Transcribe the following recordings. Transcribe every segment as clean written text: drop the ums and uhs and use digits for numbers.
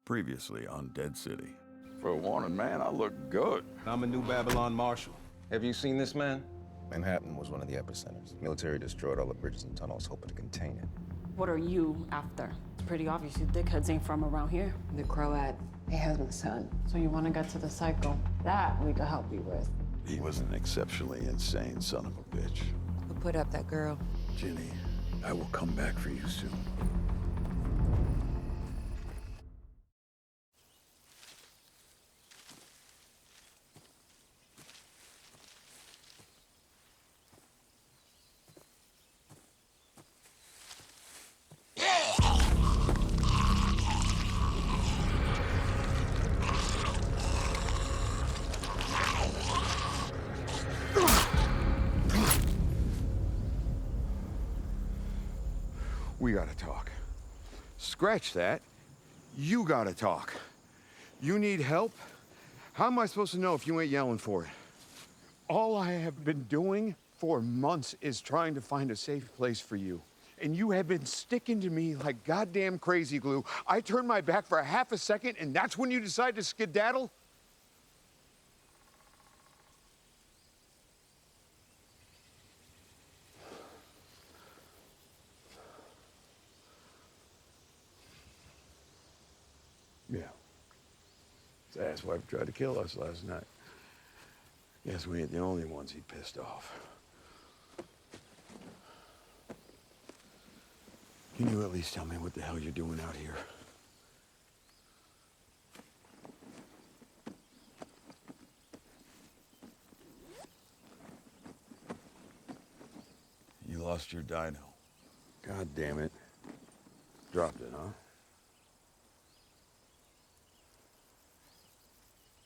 Previously on Dead City. For a wanted man, I look good. I'm a New Babylon Marshal. Have you seen this man? Manhattan was one of the epicenters. Military destroyed all the bridges and tunnels, hoping to contain it. What are you after? It's pretty obvious you dickheads ain't from around here. The Croat, he has my son. So you want to get to the cycle? That we could help you with. He was an exceptionally insane son of a bitch. Who put up that girl? Ginny, I will come back for you soon. We gotta talk. Scratch that. You gotta talk. You need help? How am I supposed to know if you ain't yelling for it? All I have been doing for months is trying to find a safe place for you. And you have been sticking to me like goddamn crazy glue. I turned my back for a half a second, and that's when you decide to skedaddle? Yeah. His asswife tried to kill us last night. Guess we ain't the only ones he pissed off. Can you at least tell me what the hell you're doing out here? You lost your dino. God damn it. Dropped it, huh?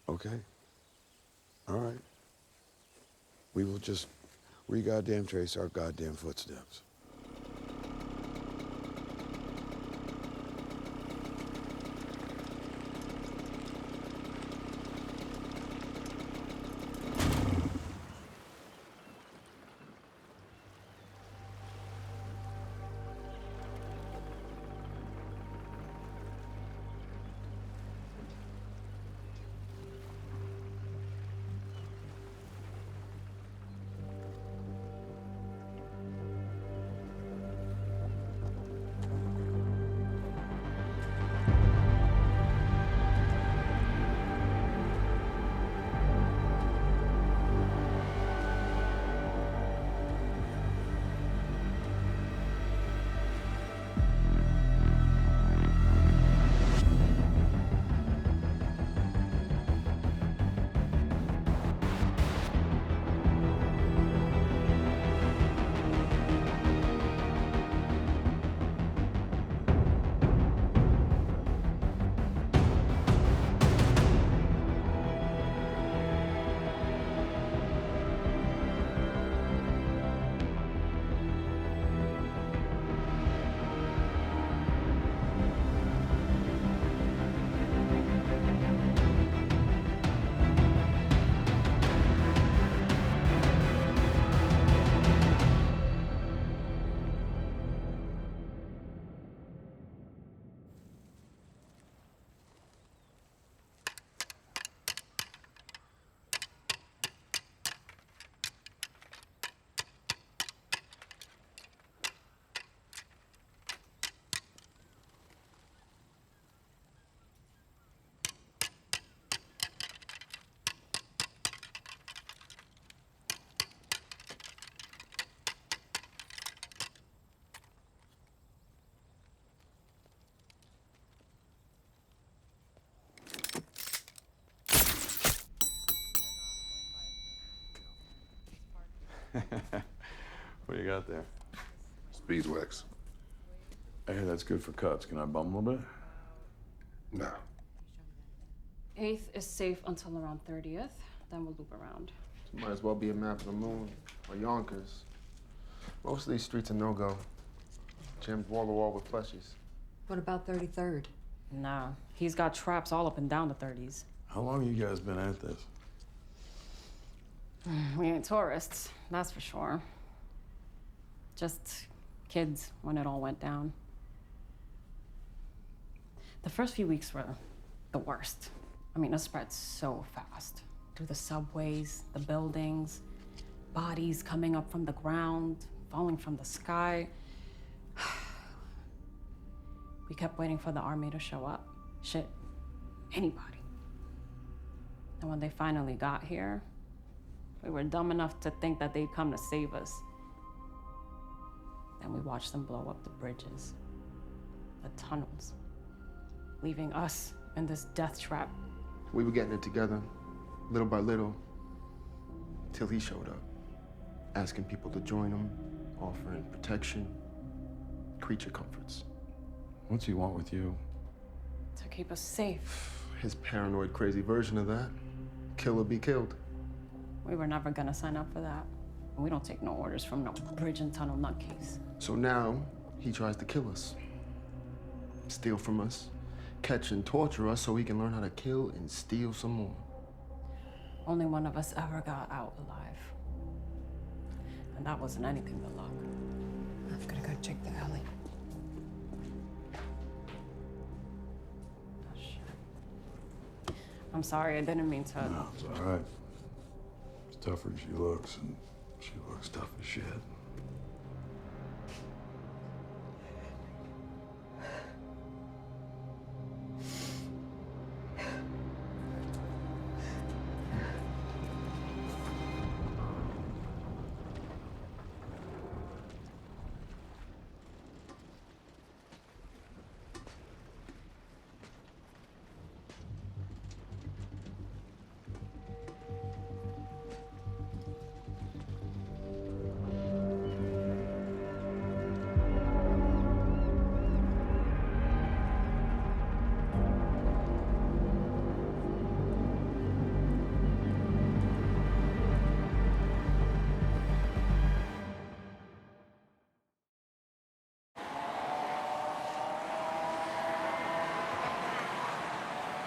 Okay. All right. We will just re-goddamn trace our goddamn footsteps. What do you got there? Beeswax. Hey, that's good for cuts. Can I bum a little bit? No. 8th is safe until around 30th, then we'll loop around. It might as well be a map of the moon or Yonkers. Most of these streets are no-go. Jammed wall to wall with fleshies. What about 33rd? Nah, he's got traps all up and down the 30s. How long you guys been at this? We ain't tourists, that's for sure. Just kids when it all went down. The first few weeks were the worst. I mean, it spread so fast. Through the subways, the buildings, bodies coming up from the ground, falling from the sky. We kept waiting for the army to show up. Shit, anybody. And when they finally got here, we were dumb enough to think that they'd come to save us. Then we watched them blow up the bridges, the tunnels, leaving us in this death trap. We were getting it together, little by little, till he showed up, asking people to join him, offering protection, creature comforts. What's he want with you? To keep us safe. His paranoid, crazy version of that. Kill or be killed. We were never gonna sign up for that. We don't take no orders from no bridge and tunnel nutcase. So now, he tries to kill us. Steal from us, catch and torture us so he can learn how to kill and steal some more. Only one of us ever got out alive. And that wasn't anything but luck. I'm gonna go check the alley. Oh, shit. I'm sorry, I didn't mean to. No, it's all right. She's tougher than she looks, and she looks tough as shit.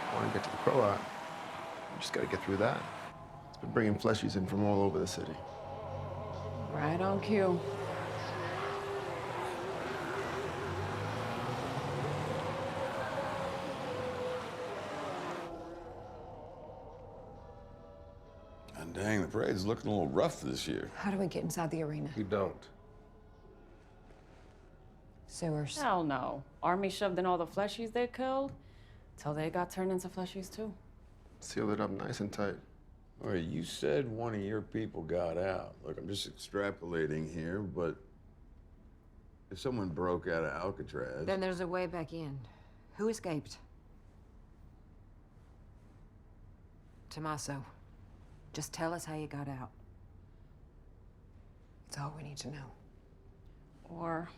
I want to get to the Crow Eye. We just gotta get through that. It's been bringing fleshies in from all over the city. Right on cue. And dang, the parade's looking a little rough this year. How do we get inside the arena? You don't. Sewers. Hell no. Army shoved in all the fleshies they killed till they got turned into fleshies too. Seal it up nice and tight. All right, you said one of your people got out. Look, I'm just extrapolating here, but if someone broke out of Alcatraz... Then there's a way back in. Who escaped? Tommaso, just tell us how you got out. It's all we need to know. Or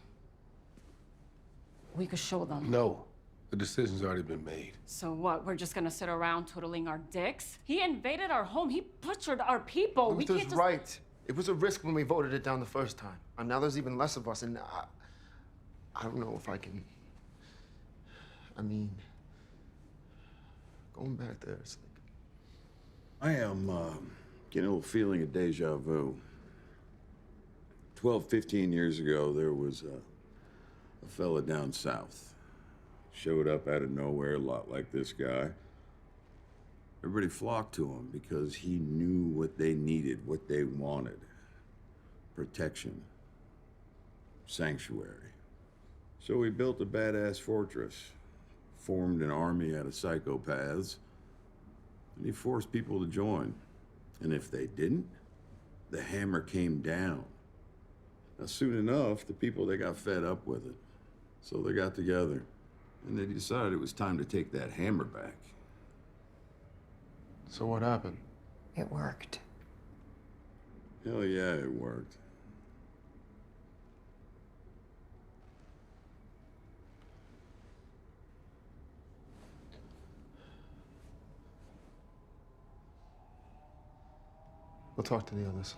we could show them. No. The decision's already been made. So what? We're just gonna sit around twiddling our dicks? He invaded our home. He butchered our people. We Luther's can't just... right. It was a risk when we voted it down the first time. And now there's even less of us, and I don't know if I can... I mean, going back there, it's like... I am getting a little feeling of deja vu. 12, 15 years ago, there was a fella down south. Showed up out of nowhere, a lot like this guy. Everybody flocked to him because he knew what they needed, what they wanted. Protection. Sanctuary. So he built a badass fortress, formed an army out of psychopaths, and he forced people to join. And if they didn't, the hammer came down. Now, soon enough, the people, they got fed up with it. So they got together. And they decided it was time to take that hammer back. So what happened? It worked. Hell yeah, it worked. We'll talk to the others.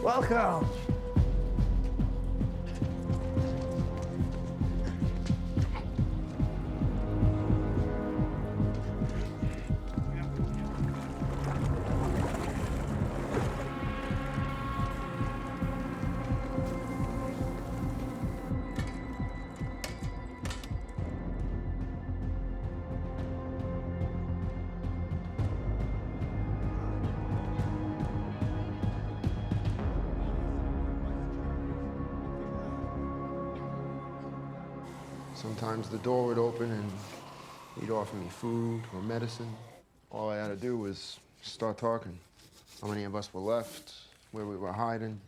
Welcome. Sometimes the door would open and he'd offer me food or medicine. All I had to do was start talking. How many of us were left, where we were hiding.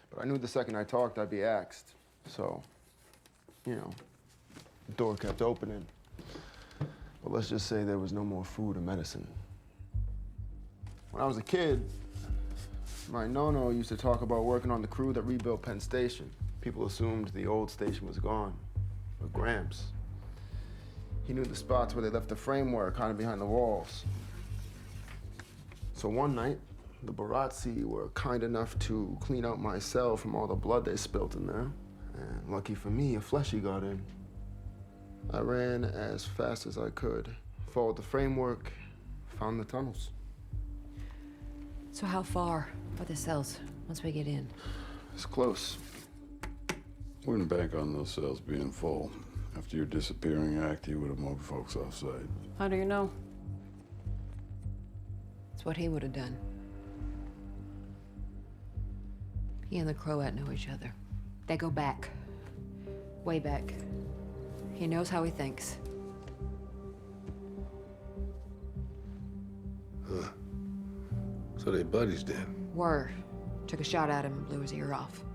But I knew the second I talked, I'd be axed. So, you know, the door kept opening. But let's just say there was no more food or medicine. When I was a kid, my nono used to talk about working on the crew that rebuilt Penn Station. People assumed the old station was gone, but Gramps, he knew the spots where they left the framework kind of behind the walls. So one night, the Barazzi were kind enough to clean out my cell from all the blood they spilt in there. And lucky for me, a fleshy got in. I ran as fast as I could, followed the framework, found the tunnels. So how far are the cells once we get in? It's close. Wouldn't bank on those cells being full. After your disappearing act, he would have moved folks offside. How do you know? It's what he would have done. He and the Croat know each other. They go back. Way back. He knows how he thinks. Huh. So they buddies then? Were. Took a shot at him and blew his ear off.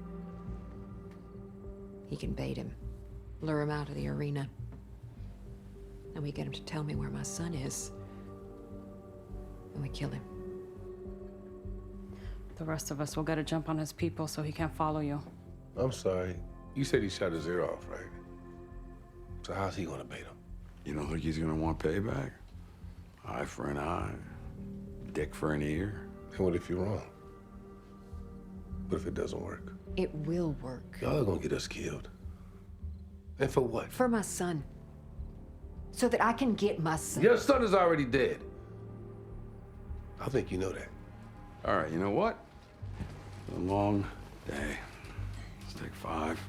He can bait him, lure him out of the arena. And we get him to tell me where my son is. And we kill him. The rest of us will get a jump on his people so he can't follow you. I'm sorry. You said he shot his ear off, right? So how's he gonna bait him? You don't think he's gonna want payback? Eye for an eye, dick for an ear. And what if you're wrong? What if it doesn't work? It will work. Y'all are gonna get us killed. And for what? For my son. So that I can get my son. Your son is already dead. I think you know that. All right, you know what? It's a long day. Let's take 5.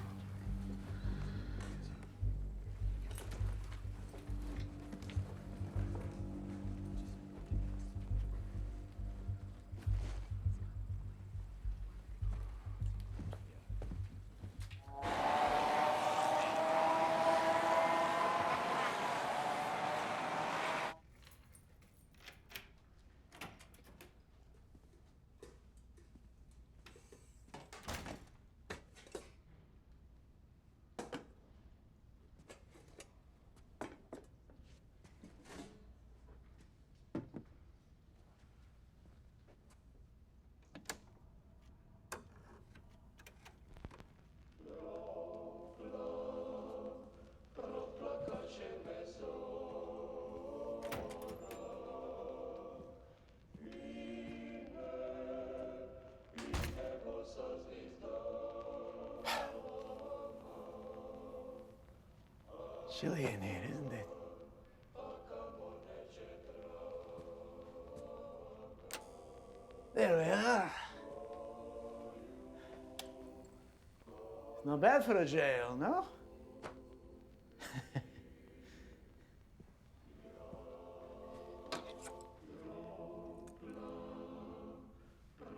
Chilly in here, isn't it? There we are. It's not bad for a jail, no?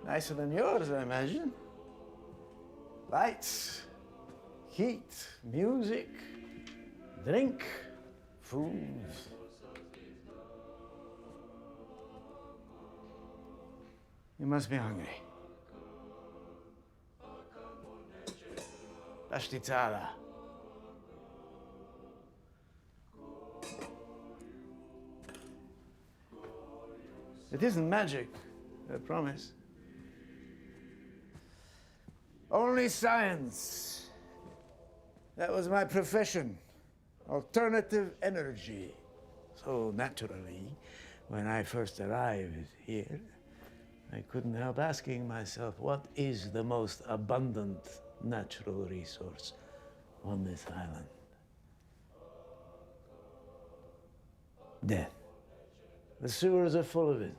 Nicer than yours, I imagine. Lights, heat, music, drink, food. You must be hungry. Pastizada. It isn't magic, I promise. Only science. That was my profession. Alternative energy. So naturally, when I first arrived here, I couldn't help asking myself, what is the most abundant natural resource on this island? Death. The sewers are full of it.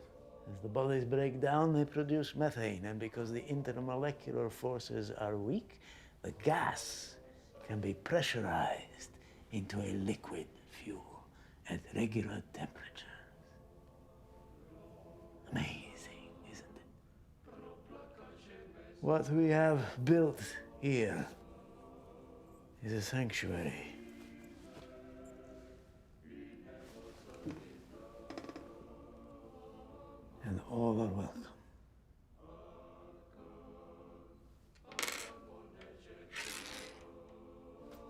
As the bodies break down, they produce methane, and because the intermolecular forces are weak, the gas can be pressurized into a liquid fuel at regular temperatures. Amazing, isn't it? What we have built here is a sanctuary. And all are welcome.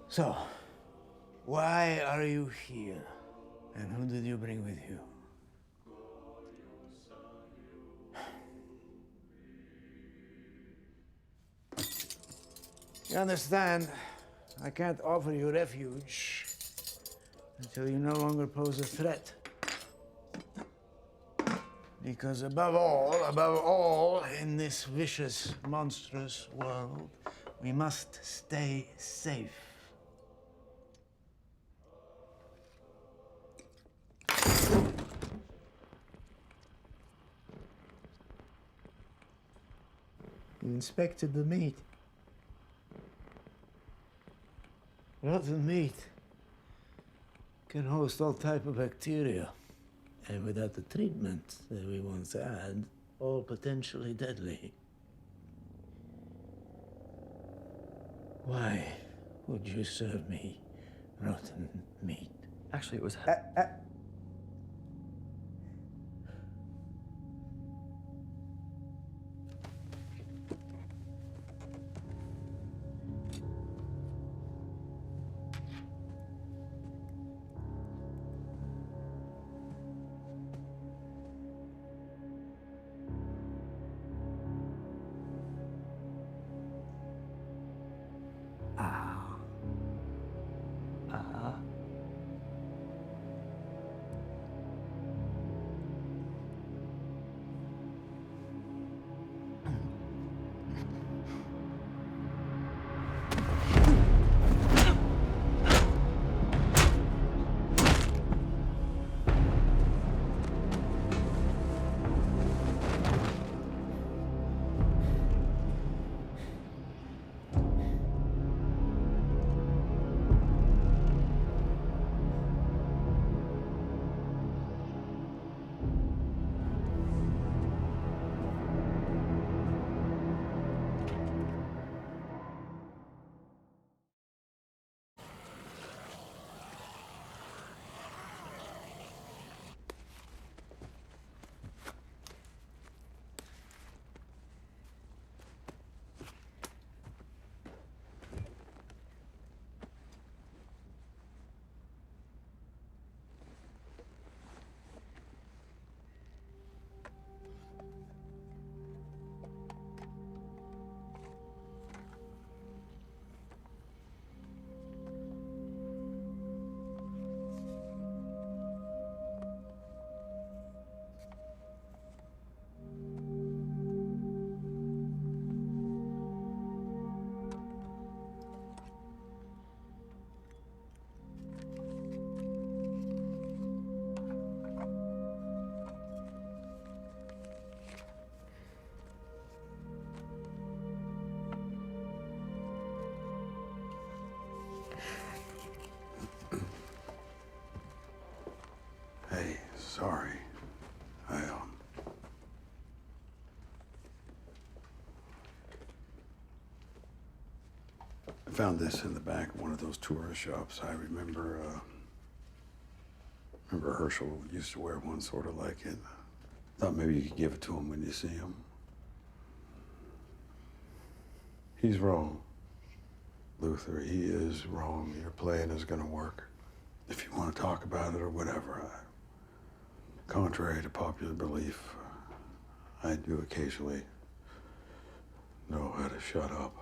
So, why are you here? And who did you bring with you? You understand, I can't offer you refuge until you no longer pose a threat. Because above all, in this vicious, monstrous world, we must stay safe. You inspected the meat. Rotten meat can host all type of bacteria, and without the treatment that we once had, all potentially deadly. Why would you serve me rotten meat? Actually, it was. Hey, sorry. I found this in the back of one of those tourist shops. I remember Herschel used to wear one sort of like it. Thought maybe you could give it to him when you see him. He's wrong, Luther. He is wrong. Your plan is gonna work. If you want to talk about it or whatever. Contrary to popular belief, I do occasionally know how to shut up.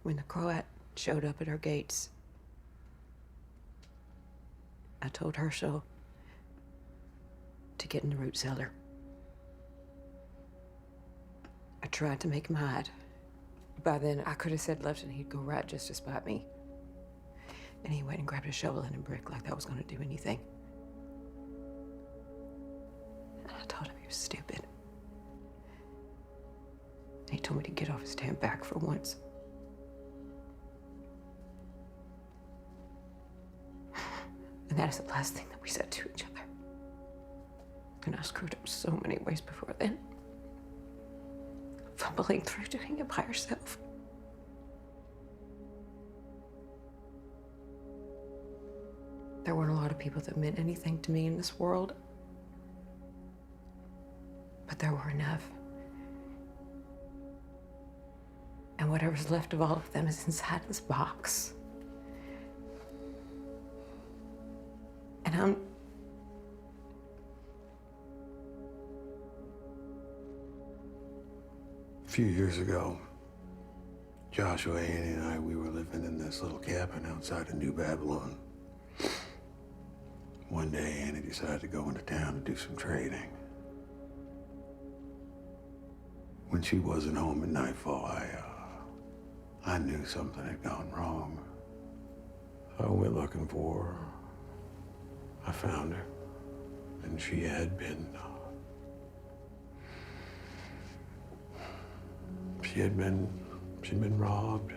When the Croat showed up at our gates, I told Herschel to get in the root cellar. I tried to make him hide. By then, I could have said left and he'd go right just to spite me. And he went and grabbed a shovel and a brick like that was going to do anything. And I told him he was stupid. And he told me to get off his damn back for once. And that is the last thing that we said to each other. And I screwed up so many ways before then. Fumbling through doing it by herself. There weren't a lot of people that meant anything to me in this world. But there were enough. And whatever's left of all of them is inside this box. And A few years ago, Joshua, Annie, and I, we were living in this little cabin outside of New Babylon. One day, Annie decided to go into town to do some trading. When she wasn't home at nightfall, I knew something had gone wrong. So I went looking for her. I found her, and she had been she'd been robbed,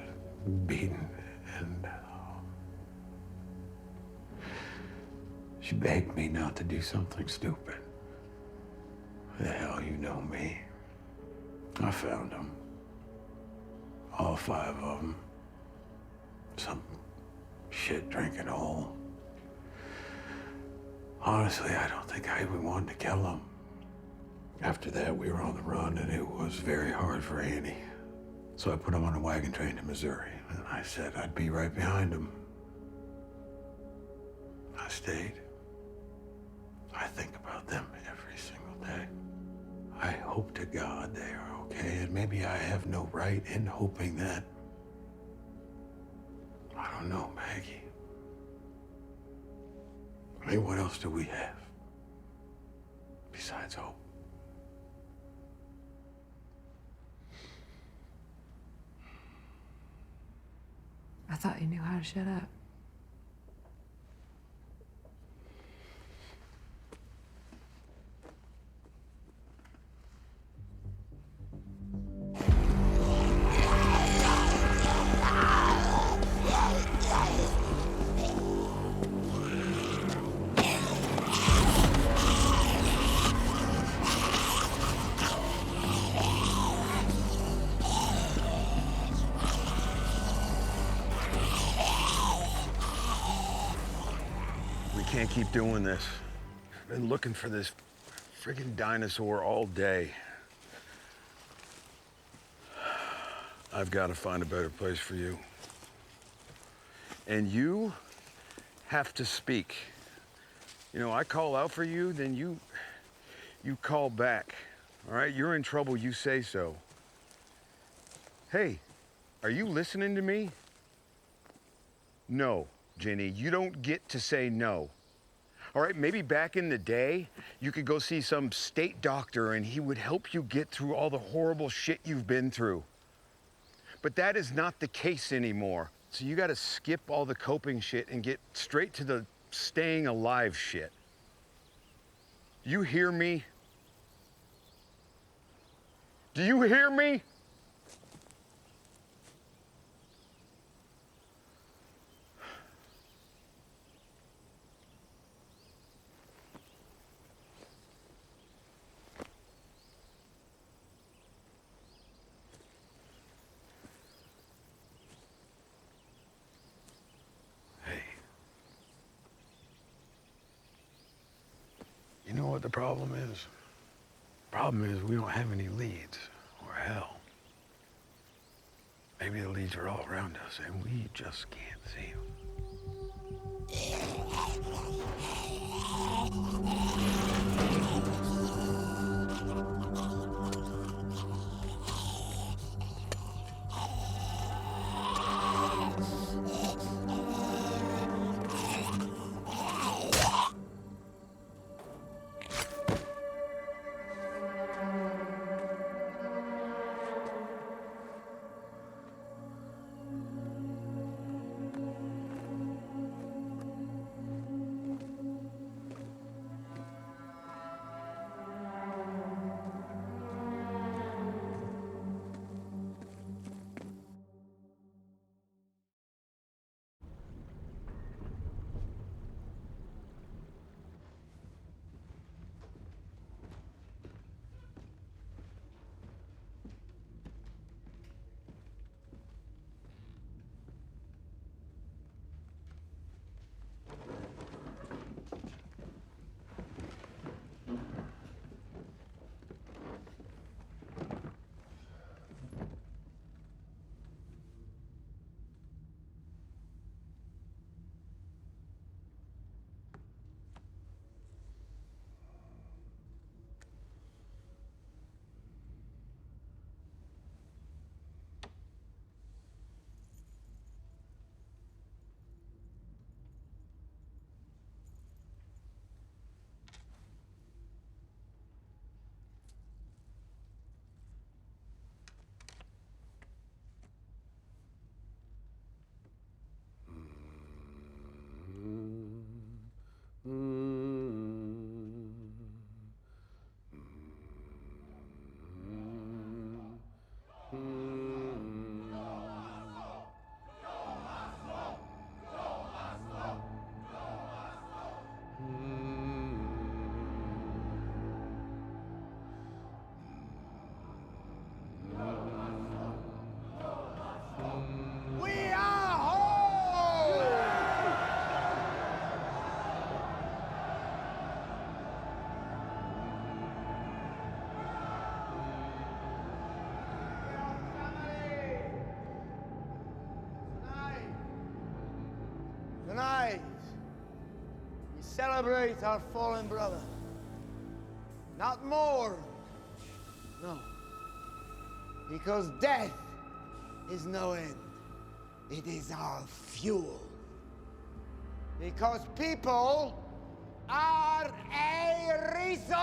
beaten, and she begged me not to do something stupid. The hell, you know me. I found them. All 5 of them. Some shit-drinking hole. Honestly, I don't think I even wanted to kill them. After that, we were on the run, and it was very hard for Annie. So I put him on a wagon train to Missouri, and I said I'd be right behind him. I stayed. I think about them every single day. I hope to God they are okay, and maybe I have no right in hoping that. I don't know, Maggie. I mean, what else do we have besides hope? I thought you knew how to shut up. Can't keep doing this. Been looking for this friggin' dinosaur all day. I've got to find a better place for you. And you have to speak. You know, I call out for you, then you call back. All right? You're in trouble, you say so. Hey, are you listening to me? No, Ginny, you don't get to say no. All right, maybe back in the day, you could go see some state doctor and he would help you get through all the horrible shit you've been through. But that is not the case anymore. So you gotta skip all the coping shit and get straight to the staying alive shit. You hear me? Do you hear me? You know what the problem is? Problem is we don't have any leads, or hell. Maybe the leads are all around us and we just can't see them. We are home! Tonight, we celebrate our fallen brother. Not more. No. Because death is no end. It is our fuel. Because people are a resource!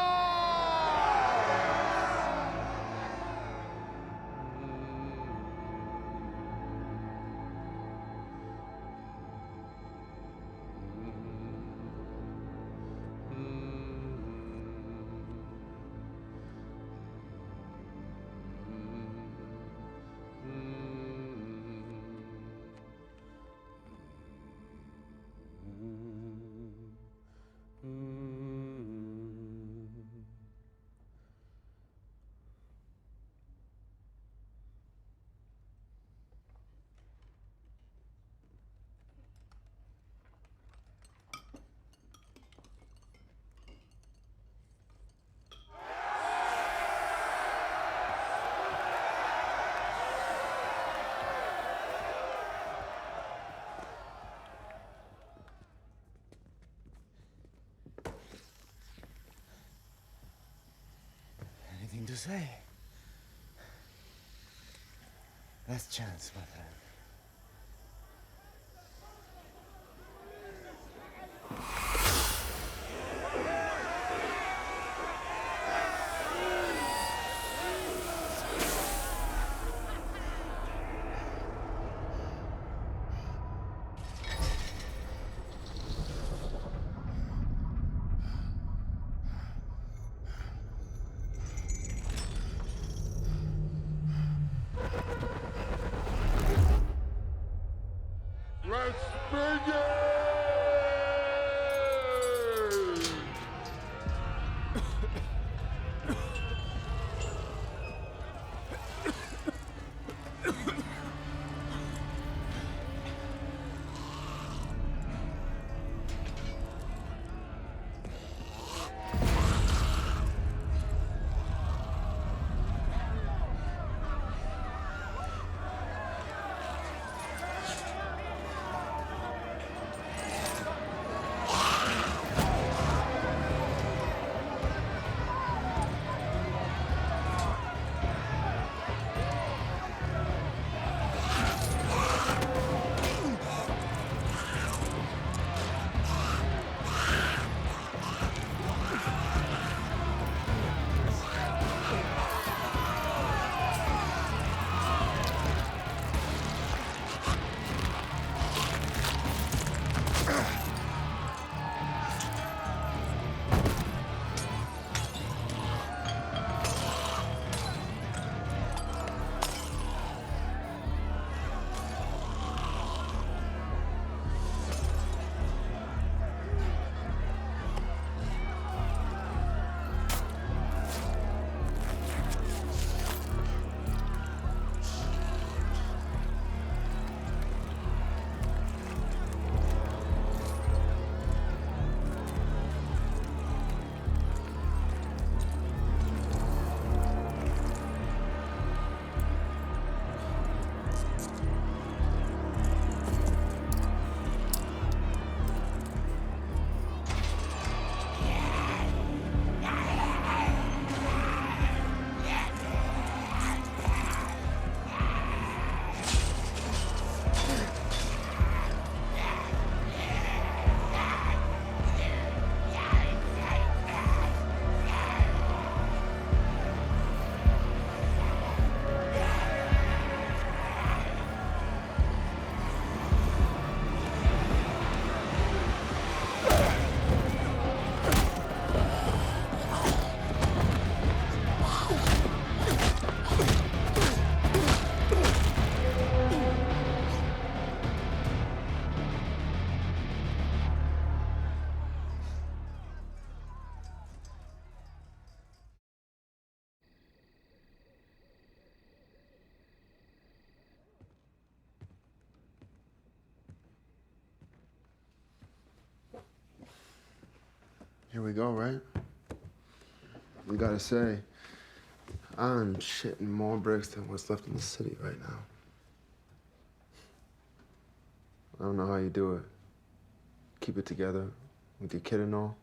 Anything to say? Last chance, my friend. Here we go, right? We gotta say, I'm shitting more bricks than what's left in the city right now. I don't know how you do it. Keep it together with your kid and all.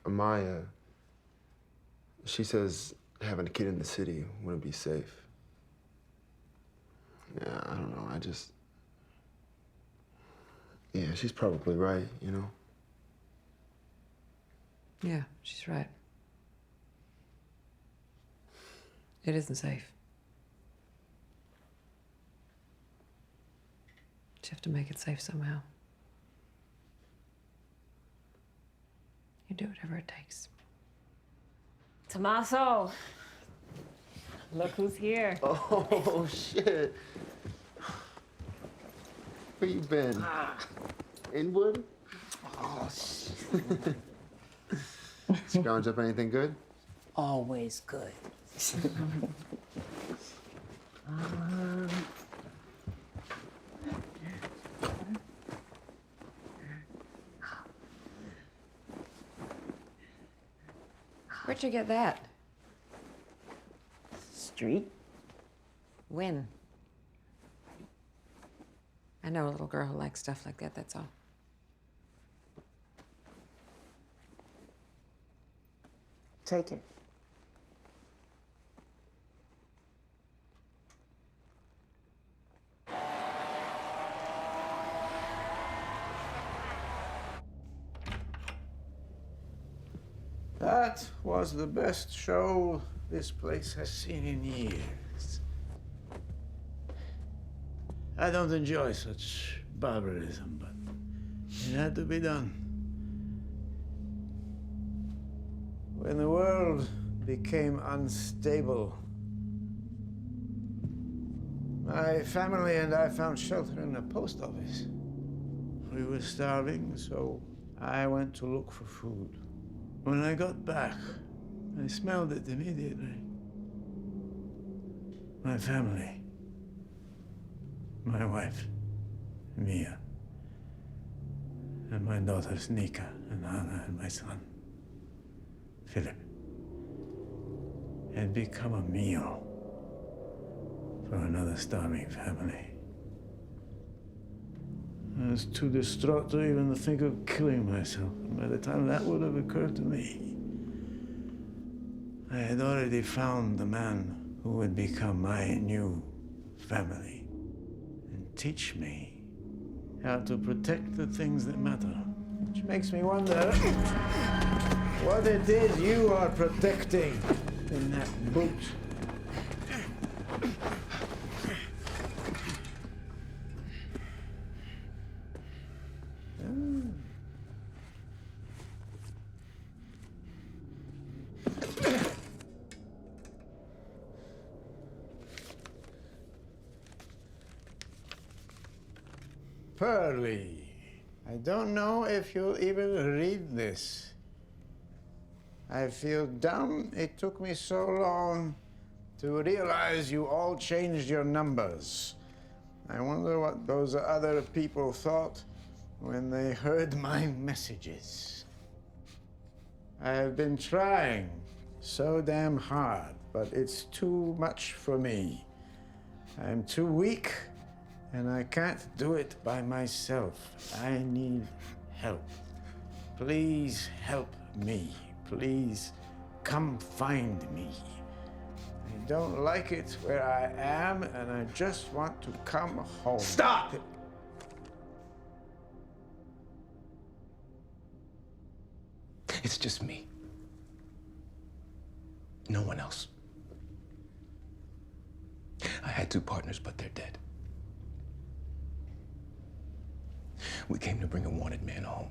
Amaya, she says having a kid in the city wouldn't be safe. Yeah, I don't know, yeah, she's probably right, you know? Yeah, she's right. It isn't safe. You have to make it safe somehow. You do whatever it takes. Tommaso, look who's here. Oh, shit. Where you been? Inwood? Oh, shit. Scrounge up anything good? Always good. Where'd you get that? Street? When? I know a little girl who likes stuff like that, that's all. Take it. That was the best show this place has seen in years. I don't enjoy such barbarism, but it had to be done. When the world became unstable, my family and I found shelter in the post office. We were starving, so I went to look for food. When I got back, I smelled it immediately. My family, my wife, Mia, and my daughters Nika and Anna and my son, Philip, had become a meal for another starving family. I was too distraught to even think of killing myself. And by the time that would have occurred to me, I had already found the man who would become my new family and teach me how to protect the things that matter. Which makes me wonder what it is you are protecting in that boot. Pearly, I don't know if you'll even read this. I feel dumb it took me so long to realize you all changed your numbers. I wonder what those other people thought when they heard my messages. I have been trying so damn hard, but it's too much for me. I'm too weak, and I can't do it by myself. I need help. Please help me. Please come find me. I don't like it where I am, and I just want to come home. Stop! It's just me. No one else. I had two partners, but they're dead. We came to bring a wanted man home.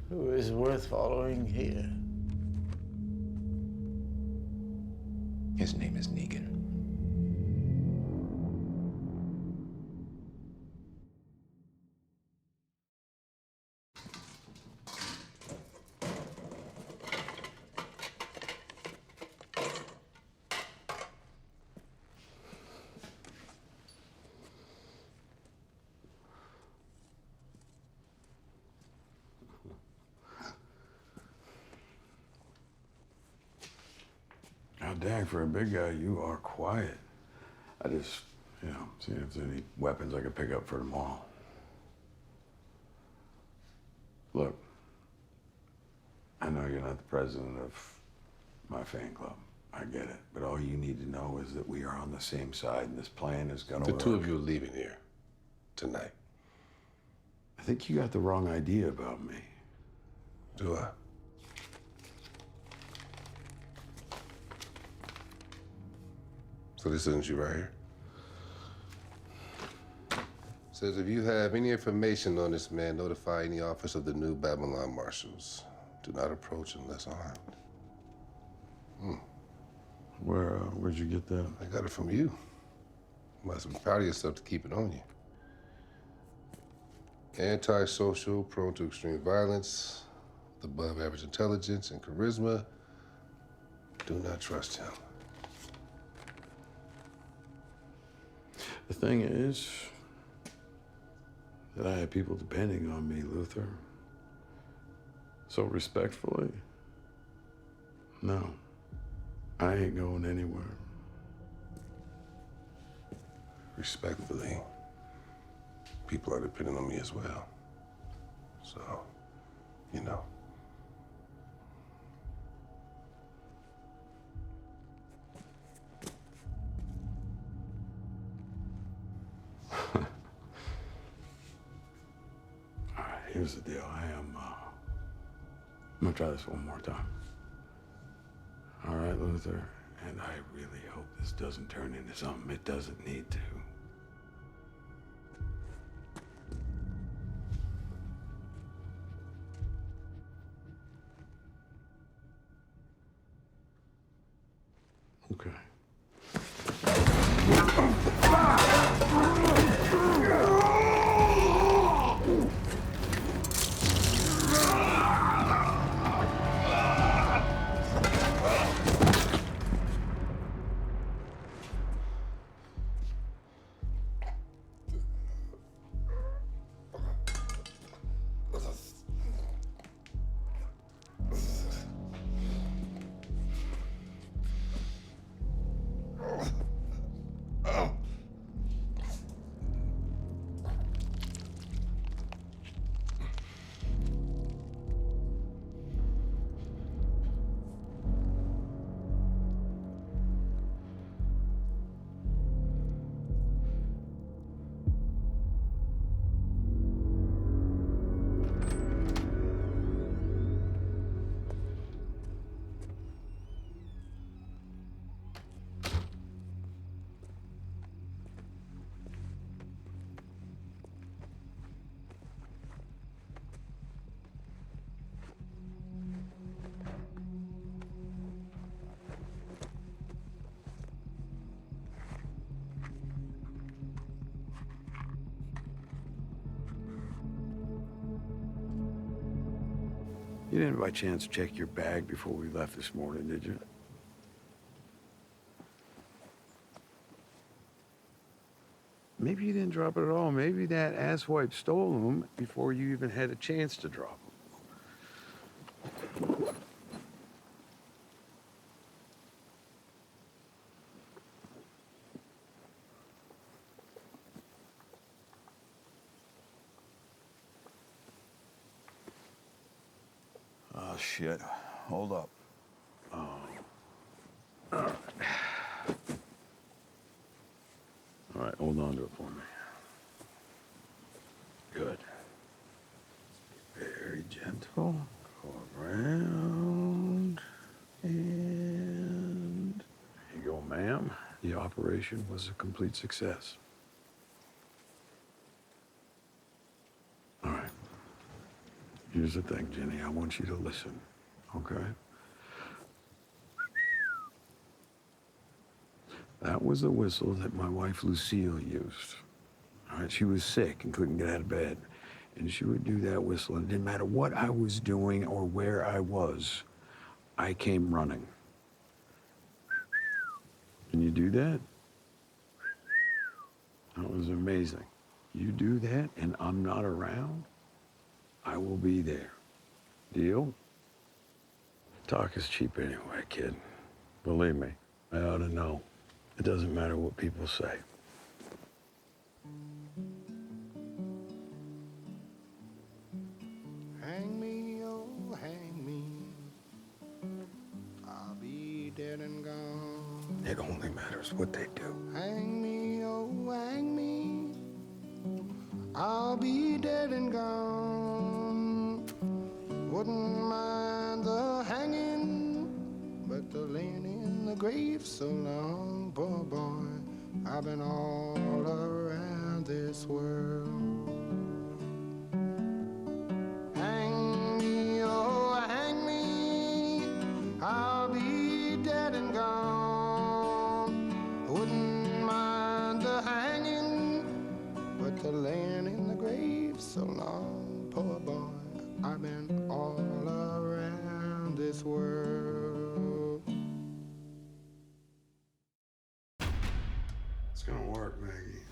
Who is worth following here? His name is Negan. dang, for a big guy, you are quiet. I just, see if there's any weapons I could pick up for tomorrow. Look, I know you're not the president of my fan club. I get it. But all you need to know is that we are on the same side and this plan is gonna work. The two of you are leaving here tonight. I think you got the wrong idea about me. Do I? So this isn't you right here? Says if you have any information on this man, notify any office of the new Babylon marshals. Do not approach unless armed. Where'd you get that? I got it from you. Must be proud of yourself to keep it on you. Antisocial, prone to extreme violence, above average intelligence and charisma. Do not trust him. The thing is that I have people depending on me, Luther. So respectfully, no, I ain't going anywhere. Respectfully, people are depending on me as well. So, you know. All right, here's the deal. I'm gonna try this one more time. All right, Luther, and I really hope this doesn't turn into something it doesn't need to. Okay. You didn't by chance check your bag before we left this morning, did you? Maybe you didn't drop it at all. Maybe that asswipe stole them before you even had a chance to drop them. Oh, shit. Hold up. All right, hold on to it for me. Good. Very gentle. Go around. And here you go, ma'am. The operation was a complete success. All right. Here's the thing, Jenny. I want you to listen, okay? That was the whistle that my wife Lucille used. All right, she was sick and couldn't get out of bed. And she would do that whistle, and it didn't matter what I was doing or where I was, I came running. Can you do that? That was amazing. You do that, and I'm not around, I will be there. Deal? Talk is cheap anyway, kid. Believe me. I ought to know. It doesn't matter what people say. Hang me, oh, hang me. I'll be dead and gone. It only matters what they do. Hang me, oh, hang me. I'll be dead and gone. Wouldn't mind the hanging, but the laying in the grave so long, poor boy. I've been all around this world. Hang me, oh, hang me. I'll be dead and gone. Wouldn't mind the hanging, but the laying in the grave so long, poor boy. I've been all around this world. It's gonna work, Maggie.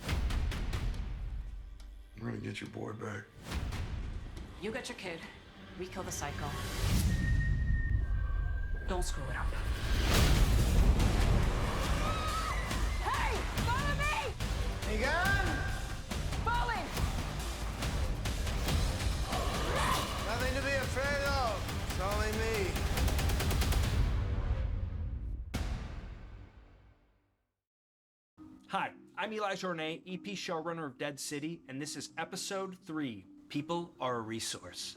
We're gonna get your boy back. You get your kid. We kill the psycho. Don't screw it up. Hey! Follow me! Megan? Falling! Nothing to be afraid of. It's only me. Hi, I'm Eli Journet, EP showrunner of Dead City, and this is episode 3, People Are a Resource.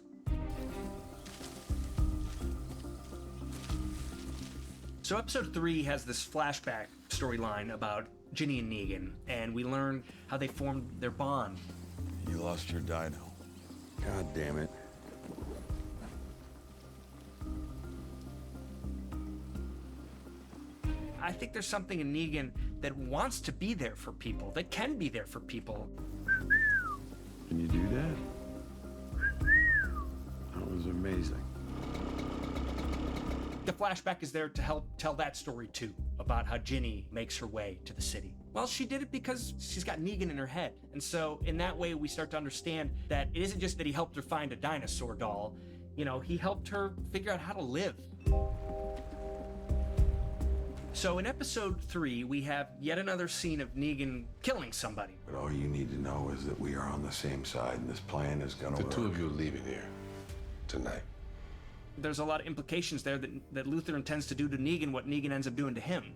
So episode 3 has this flashback storyline about Ginny and Negan, and we learn how they formed their bond. You lost your dino. God damn it. I think there's something in Negan that wants to be there for people, that can be there for people. Can you do that? That was amazing. The flashback is there to help tell that story too, about how Ginny makes her way to the city. Well, she did it because she's got Negan in her head. And so in that way, we start to understand that it isn't just that he helped her find a dinosaur doll, you know, he helped her figure out how to live. So in episode 3, we have yet another scene of Negan killing somebody. But all you need to know is that we are on the same side and this plan is gonna The work. two of you are leaving here tonight. There's a lot of implications there that Luther intends to do to Negan what Negan ends up doing to him.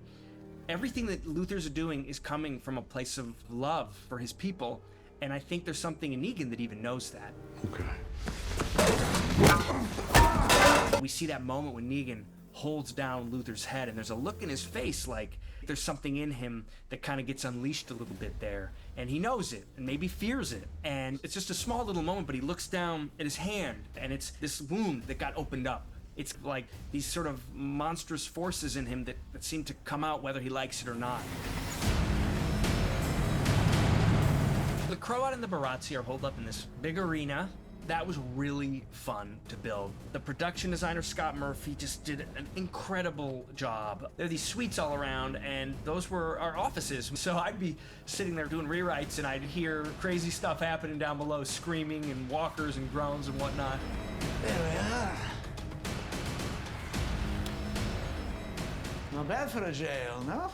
Everything that Luther's doing is coming from a place of love for his people, and I think there's something in Negan that even knows that. Okay. We see that moment when Negan holds down Luther's head, and there's a look in his face like there's something in him that kind of gets unleashed a little bit there, and he knows it and maybe fears it, and it's just a small little moment, but he looks down at his hand and it's this wound that got opened up. It's like these sort of monstrous forces in him that seem to come out whether he likes it or not. The Croat and the Barazzi are holed up in this big arena. That was really fun to build. The production designer, Scott Murphy, just did an incredible job. There are these suites all around, and those were our offices. So I'd be sitting there doing rewrites, and I'd hear crazy stuff happening down below, screaming and walkers and groans and whatnot. There we are. Not bad for a jail, no?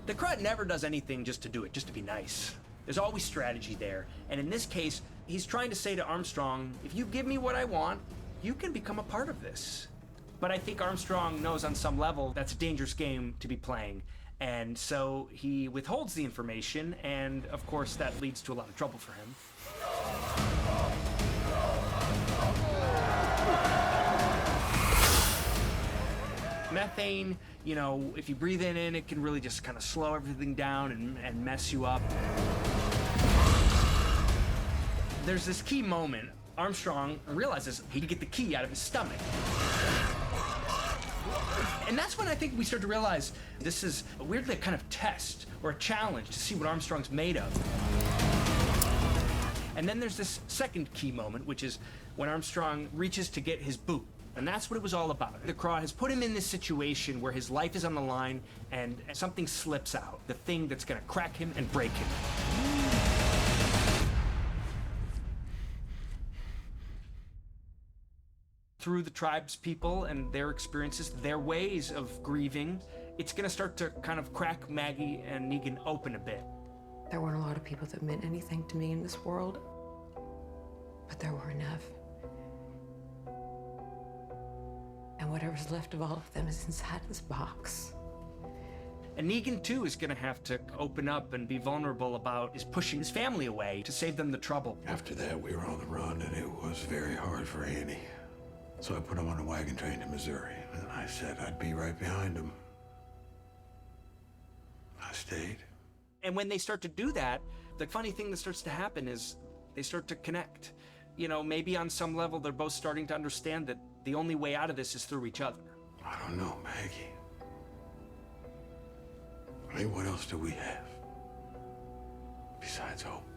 The Croat never does anything just to do it, just to be nice. There's always strategy there. And in this case, he's trying to say to Armstrong, if you give me what I want, you can become a part of this. But I think Armstrong knows on some level that's a dangerous game to be playing. And so he withholds the information, and of course that leads to a lot of trouble for him. Methane, you know, if you breathe it in, it can really just kind of slow everything down and mess you up. There's this key moment. Armstrong realizes he can get the key out of his stomach. And that's when I think we start to realize this is a weirdly kind of test or a challenge to see what Armstrong's made of. And then there's this second key moment, which is when Armstrong reaches to get his boot. And that's what it was all about. The Croat has put him in this situation where his life is on the line and something slips out. The thing that's gonna crack him and break him. Through the tribe's people and their experiences, their ways of grieving, it's gonna start to kind of crack Maggie and Negan open a bit. There weren't a lot of people that meant anything to me in this world, but there were enough. And whatever's left of all of them is inside this box. And Negan, too, is gonna have to open up and be vulnerable about his pushing his family away to save them the trouble. After that, we were on the run, and it was very hard for Annie. So I put him on a wagon train to Missouri, and I said I'd be right behind him. I stayed. And when they start to do that, the funny thing that starts to happen is they start to connect. You know, maybe on some level they're both starting to understand that the only way out of this is through each other. I don't know, Maggie. I mean, what else do we have besides hope?